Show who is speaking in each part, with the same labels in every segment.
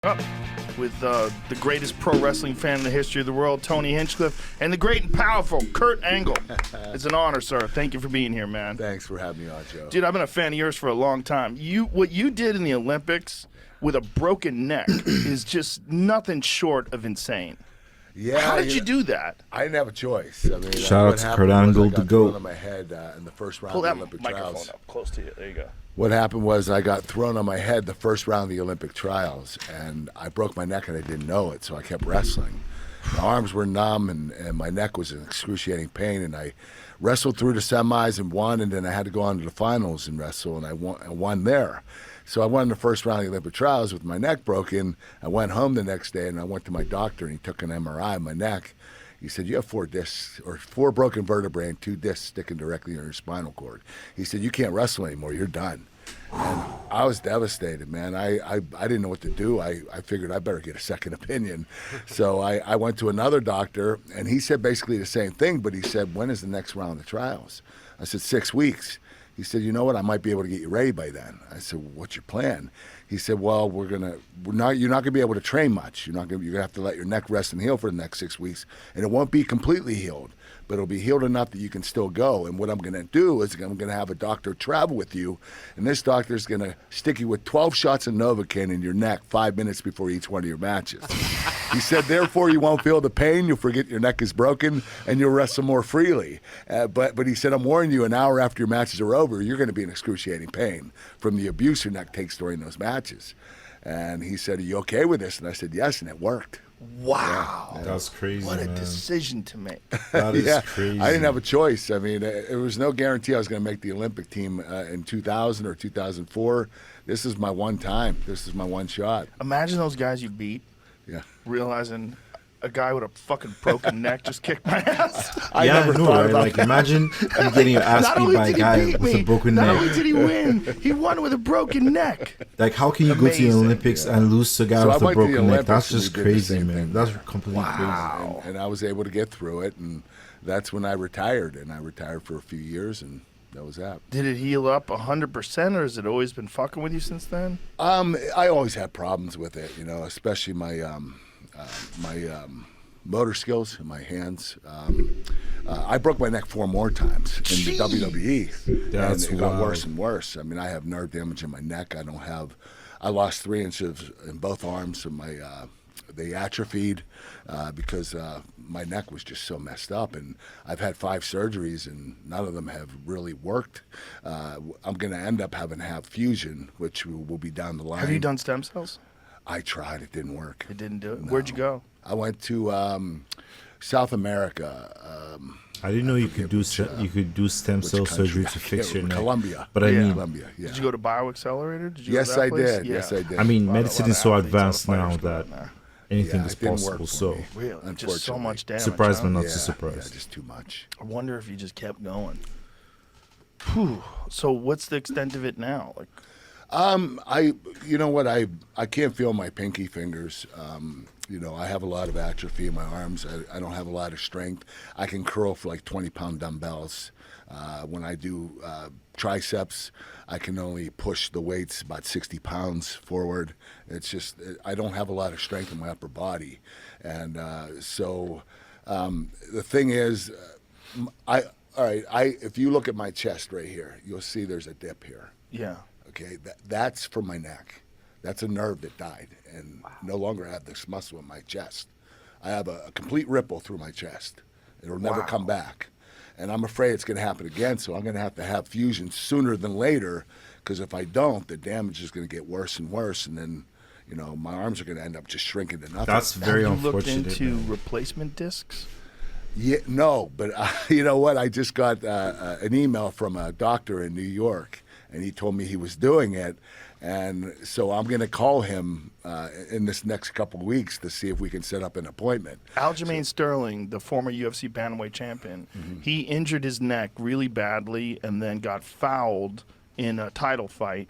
Speaker 1: Up with the greatest pro wrestling fan in the history of the world, Tony Hinchcliffe, and the great and powerful Kurt Angle. It's an honor, sir. Thank you for being here, man.
Speaker 2: Thanks for having me on, Joe.
Speaker 1: Dude, I've been a fan of yours for a long time. What you did in the Olympics with a broken neck is just nothing short of insane.
Speaker 2: Yeah,
Speaker 1: How did you do that?
Speaker 2: I didn't have a choice. I mean,
Speaker 3: Shout out to Kurt Angle, the GOAT.
Speaker 2: On my head in the first round
Speaker 1: Pull
Speaker 2: of
Speaker 1: that
Speaker 2: the Olympic
Speaker 1: microphone
Speaker 2: trials.
Speaker 1: up close to you. There you go.
Speaker 2: What happened was I got thrown on my head the first round of the Olympic trials, and I broke my neck and I didn't know it, so I kept wrestling. My arms were numb and my neck was in excruciating pain, and I wrestled through the semis and won, and then I had to go on to the finals and wrestle, and I won there. So I won the first round of the Olympic trials with my neck broken. I went home the next day and I went to my doctor and he took an MRI of my neck. He said, you have 4 discs, or 4 broken vertebrae and 2 discs sticking directly in your spinal cord. He said, you can't wrestle anymore, you're done. And I was devastated, man. I didn't know what to do. I figured I better get a second opinion. So I went to another doctor, and he said basically the same thing, but he said, when is the next round of the trials? I said, 6 weeks. He said, you know what, I might be able to get you ready by then. I said, well, what's your plan? He said, well, you're not going to be able to train much. You're going to have to let your neck rest and heal for the next 6 weeks, and it won't be completely healed, but it'll be healed enough that you can still go. And what I'm going to do is I'm going to have a doctor travel with you, and this doctor is going to stick you with 12 shots of Novocaine in your neck 5 minutes before each one of your matches. He said, therefore, you won't feel the pain, you'll forget your neck is broken, and you'll wrestle more freely. But he said, I'm warning you, an hour after your matches are over, you're going to be in excruciating pain from the abuse your neck takes during those matches. And he said, are you okay with this? And I said, yes, and it worked.
Speaker 1: Wow.
Speaker 3: Yeah. That's crazy,
Speaker 1: What a
Speaker 3: man.
Speaker 1: decision to make.
Speaker 3: That is
Speaker 2: Yeah,
Speaker 3: crazy.
Speaker 2: I didn't have a choice. I mean, there was no guarantee I was going to make the Olympic team in 2000 or 2004. This is my one time. This is my one shot.
Speaker 1: Imagine those guys you beat,
Speaker 2: Yeah.
Speaker 1: realizing a guy with a fucking broken neck just kicked my ass.
Speaker 2: I
Speaker 3: yeah,
Speaker 2: never
Speaker 3: no,
Speaker 2: thought
Speaker 3: right?
Speaker 2: about
Speaker 3: Like,
Speaker 2: that.
Speaker 3: imagine you getting your ass
Speaker 1: Not
Speaker 3: beat
Speaker 1: only
Speaker 3: by a
Speaker 1: did he
Speaker 3: guy
Speaker 1: beat
Speaker 3: with
Speaker 1: me,
Speaker 3: a broken
Speaker 1: not
Speaker 3: neck.
Speaker 1: only did he win, he won with a broken neck.
Speaker 3: Like, how can you go to the
Speaker 1: Amazing.
Speaker 3: Olympics and lose to a guy
Speaker 2: So I
Speaker 3: with a
Speaker 2: went to the
Speaker 3: broken neck?
Speaker 2: Olympics
Speaker 3: That's
Speaker 2: and we
Speaker 3: just
Speaker 2: did the
Speaker 3: crazy,
Speaker 2: same
Speaker 3: man.
Speaker 2: thing.
Speaker 3: That's completely
Speaker 2: And I was able to get through it, and that's when I retired. And I retired for a few years, and that was that.
Speaker 1: Did it heal up 100%, or has it always been fucking with you since then?
Speaker 2: I always had problems with it, especially my motor skills in my hands. I broke my neck 4 more times in the WWE,
Speaker 3: That's
Speaker 2: and it got
Speaker 3: wild.
Speaker 2: worse and worse. I mean, I have nerve damage in my neck. I lost 3 inches in both arms, and they atrophied because my neck was just so messed up. And I've had 5 surgeries, and none of them have really worked. I'm going to end up having to have fusion, which will be down the line.
Speaker 1: Have you done stem cells?
Speaker 2: I tried. It didn't work.
Speaker 1: It didn't do it.
Speaker 2: No.
Speaker 1: Where'd you go?
Speaker 2: I went to South America.
Speaker 3: I didn't know you could do stem cell
Speaker 2: country?
Speaker 3: surgery
Speaker 2: I
Speaker 3: to
Speaker 2: can't
Speaker 3: fix your
Speaker 2: remember.
Speaker 3: neck.
Speaker 2: Colombia.
Speaker 3: But I
Speaker 1: Yeah.
Speaker 3: mean,
Speaker 2: Colombia, yeah.
Speaker 1: Did you go to BioAccelerator? Did you go
Speaker 2: Yes,
Speaker 1: to that
Speaker 2: I
Speaker 1: place?
Speaker 2: did.
Speaker 1: Yeah.
Speaker 2: Yes, I did.
Speaker 3: I mean,
Speaker 1: A lot
Speaker 3: medicine
Speaker 1: of
Speaker 3: is so
Speaker 1: athletes,
Speaker 3: advanced
Speaker 1: a lot of
Speaker 3: now
Speaker 1: fighters go
Speaker 3: that
Speaker 1: in there.
Speaker 3: anything
Speaker 2: Yeah,
Speaker 3: is
Speaker 2: it didn't work
Speaker 3: possible.
Speaker 2: for
Speaker 3: So
Speaker 2: me.
Speaker 1: Really? Just so much damage.
Speaker 3: surprised
Speaker 1: huh?
Speaker 3: me not
Speaker 2: Yeah,
Speaker 3: so surprised.
Speaker 2: Yeah, just too much.
Speaker 1: I wonder if you just kept going. Whew. So what's the extent of it now? Like,
Speaker 2: You know what? I can't feel my pinky fingers. I have a lot of atrophy in my arms. I don't have a lot of strength. I can curl for like 20-pound dumbbells. When I do triceps, I can only push the weights about 60 pounds forward. It's just I don't have a lot of strength in my upper body, and so the thing is, if you look at my chest right here, you'll see there's a dip here.
Speaker 1: yeah.
Speaker 2: Okay, that's from my neck. That's a nerve that died and no longer have this muscle in my chest. I have a complete ripple through my chest. It'll never come back. And I'm afraid it's going to happen again, so I'm going to have fusion sooner than later, because if I don't, the damage is going to get worse and worse, and then, my arms are going to end up just shrinking to nothing.
Speaker 3: That's very
Speaker 1: Have you looked
Speaker 3: unfortunate.
Speaker 1: into
Speaker 3: man.
Speaker 1: replacement discs?
Speaker 2: Yeah, no, but you know what? I just got an email from a doctor in New York, and he told me he was doing it, and so I'm going to call him in this next couple of weeks to see if we can set up an appointment.
Speaker 1: Aljamain Sterling, the former UFC bantamweight champion, he injured his neck really badly and then got fouled in a title fight.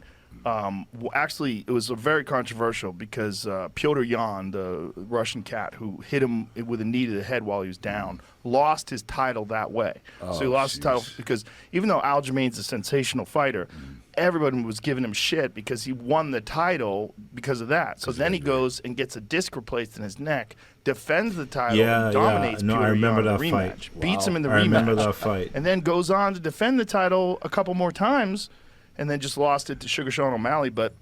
Speaker 1: Actually, it was very controversial because Pyotr Yan, the Russian cat who hit him with a knee to the head while he was down, lost his title that way. So he lost his title because even though Aljamain's a sensational fighter, everybody was giving him shit because he won the title because of that. So then he goes and gets a disc replaced in his neck, defends the title, and dominates
Speaker 3: No,
Speaker 1: Pyotr
Speaker 3: I remember
Speaker 1: Yan in
Speaker 3: that
Speaker 1: the
Speaker 3: fight.
Speaker 1: rematch. Beats him in the
Speaker 3: I
Speaker 1: rematch.
Speaker 3: remember that fight.
Speaker 1: And then goes on to defend the title a couple more times, and then just lost it to Sugar Sean O'Malley. But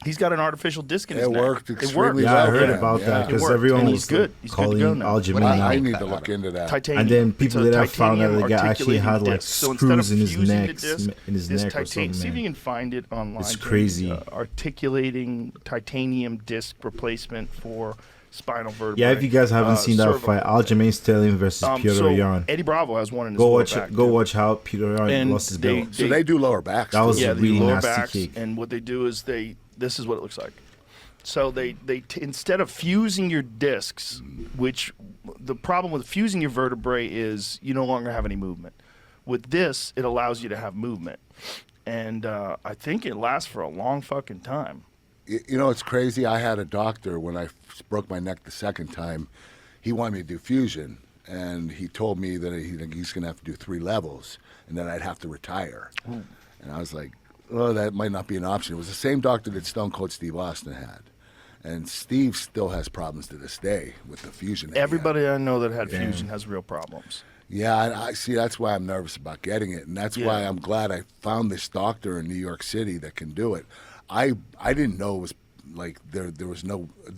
Speaker 1: he's got an artificial disc in his neck.
Speaker 2: It worked extremely
Speaker 1: It worked.
Speaker 3: Yeah, I
Speaker 2: well.
Speaker 3: heard
Speaker 2: Yeah,
Speaker 3: about
Speaker 2: yeah.
Speaker 3: that
Speaker 1: It
Speaker 3: because
Speaker 1: worked,
Speaker 3: everyone
Speaker 1: and
Speaker 3: was
Speaker 1: he's good. He's good to
Speaker 3: calling
Speaker 1: go now.
Speaker 3: Aljamain
Speaker 2: I
Speaker 3: out.
Speaker 2: need to look into that.
Speaker 1: Titanium.
Speaker 3: And then people
Speaker 1: It's a
Speaker 3: later found out
Speaker 1: titanium
Speaker 3: the guy actually had
Speaker 1: articulating
Speaker 3: like
Speaker 1: disc. So instead of
Speaker 3: screws in his
Speaker 1: fusing the
Speaker 3: neck,
Speaker 1: disc,
Speaker 3: in his
Speaker 1: this
Speaker 3: neck or something.
Speaker 1: see if you
Speaker 3: Man.
Speaker 1: can find it online.
Speaker 3: It's
Speaker 1: Jamie.
Speaker 3: crazy.
Speaker 1: Articulating titanium disc replacement for spinal vertebrae.
Speaker 3: Yeah, if you guys haven't seen that
Speaker 1: cervical.
Speaker 3: fight, Aljamain Sterling versus Pyotr
Speaker 1: so
Speaker 3: Yan.
Speaker 1: Eddie Bravo has one in his
Speaker 3: Go
Speaker 1: lower
Speaker 3: watch
Speaker 1: back,
Speaker 3: go
Speaker 1: too.
Speaker 3: watch how Pyotr Yan
Speaker 1: And
Speaker 3: lost his
Speaker 1: they-
Speaker 3: belt.
Speaker 2: So they do lower backs.
Speaker 3: That was
Speaker 2: too.
Speaker 1: Yeah,
Speaker 3: a
Speaker 1: they
Speaker 3: really
Speaker 1: do lower
Speaker 3: nasty
Speaker 1: backs,
Speaker 3: kick.
Speaker 1: and what they do is this is what it looks like. So they instead of fusing your discs, which the problem with fusing your vertebrae is you no longer have any movement. With this, it allows you to have movement, and I think it lasts for a long fucking time.
Speaker 2: You know, it's crazy. I had a doctor when I broke my neck the second time. He wanted me to do fusion, and he told me that he's going to have to do 3 levels, and then I'd have to retire. And I was like, oh, that might not be an option. It was the same doctor that Stone Cold Steve Austin had. And Steve still has problems to this day with the fusion. that he had.
Speaker 1: Everybody I know that had fusion has real problems.
Speaker 2: Yeah, and I see. That's why I'm nervous about getting it, and that's why
Speaker 1: Yeah.
Speaker 2: I'm glad I found this doctor in New York City that can do it. I didn't know it was like there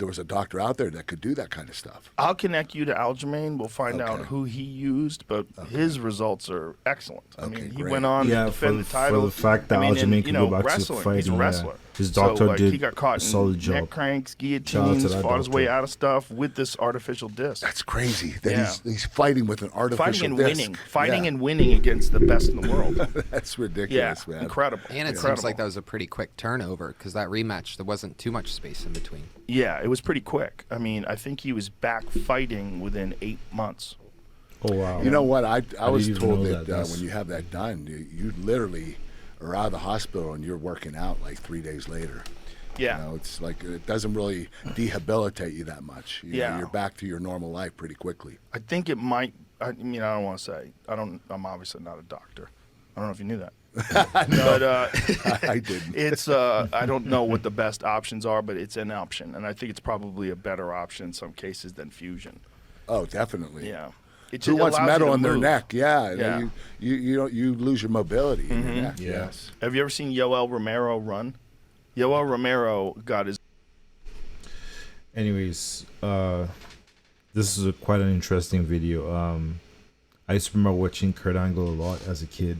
Speaker 2: was a doctor out there that could do that kind of stuff.
Speaker 1: I'll connect you to Aljamain. We'll find out
Speaker 2: Okay.
Speaker 1: who he used, but his results are excellent. I
Speaker 2: Okay,
Speaker 1: mean, he
Speaker 2: great.
Speaker 1: went on
Speaker 3: Yeah,
Speaker 1: to defend the
Speaker 3: for
Speaker 1: title.
Speaker 3: the fact that
Speaker 1: I mean,
Speaker 3: Aljamain
Speaker 1: and,
Speaker 3: can
Speaker 1: you
Speaker 3: go
Speaker 1: know,
Speaker 3: back to
Speaker 1: wrestling. He's a
Speaker 3: fighting, yeah.
Speaker 1: wrestler.
Speaker 3: His doctor
Speaker 1: so, like,
Speaker 3: did
Speaker 1: he got caught
Speaker 3: a solid
Speaker 1: in
Speaker 3: job.
Speaker 1: neck cranks,
Speaker 3: Shout out to
Speaker 1: guillotines,
Speaker 3: that
Speaker 1: fought his
Speaker 3: doctor.
Speaker 1: way out of stuff with this artificial disc.
Speaker 2: That's crazy. That
Speaker 1: Yeah.
Speaker 2: he's fighting with an artificial
Speaker 1: Fighting and
Speaker 2: disc.
Speaker 1: winning. Fighting
Speaker 2: Yeah.
Speaker 1: and winning against the best in the world.
Speaker 2: That's
Speaker 1: Yeah,
Speaker 2: ridiculous, man.
Speaker 1: incredible.
Speaker 4: And it
Speaker 1: incredible.
Speaker 4: seems like that was a pretty quick turnover because that rematch, there wasn't too much space in between.
Speaker 1: Yeah, it was pretty quick. I mean, I think he was back fighting within 8 months.
Speaker 3: Oh wow!
Speaker 2: You know what? I was
Speaker 3: didn't even
Speaker 2: told
Speaker 3: know
Speaker 2: that,
Speaker 3: that. That's-
Speaker 2: when you have that done, you literally are out of the hospital and you're working out like 3 days later.
Speaker 1: Yeah.
Speaker 2: You know, it's like it doesn't really rehabilitate you that much. You know,
Speaker 1: Yeah.
Speaker 2: you're back to your normal life pretty quickly.
Speaker 1: I think it might. I mean, I don't want to say. I'm obviously not a doctor. I don't know if you knew that. But
Speaker 2: I didn't.
Speaker 1: it's. I don't know what the best options are, but it's an option, and I think it's probably a better option in some cases than fusion.
Speaker 2: Oh, definitely.
Speaker 1: Yeah. It
Speaker 2: Who
Speaker 1: just
Speaker 2: wants
Speaker 1: allows you
Speaker 2: metal
Speaker 1: to
Speaker 2: in their
Speaker 1: move.
Speaker 2: neck? Yeah.
Speaker 1: Yeah.
Speaker 2: You lose your mobility in your neck.
Speaker 3: Yeah.
Speaker 2: Yes.
Speaker 1: Have you ever seen Yoel Romero run? Yoel Romero got his.
Speaker 3: Anyways, this is quite an interesting video. I used to remember watching Kurt Angle a lot as a kid.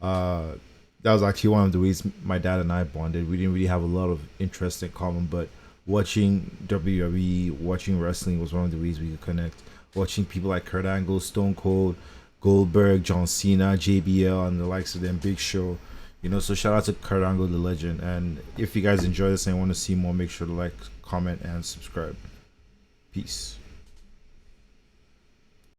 Speaker 3: That was actually one of the ways my dad and I bonded. We didn't really have a lot of interest in common, but watching WWE, watching wrestling was one of the ways we could connect. Watching people like Kurt Angle, Stone Cold, Goldberg, John Cena, JBL, and the likes of them, Big Show. You know, so shout out to Kurt Angle, the legend. And if you guys enjoy this and want to see more, make sure to like, comment, and subscribe. Peace.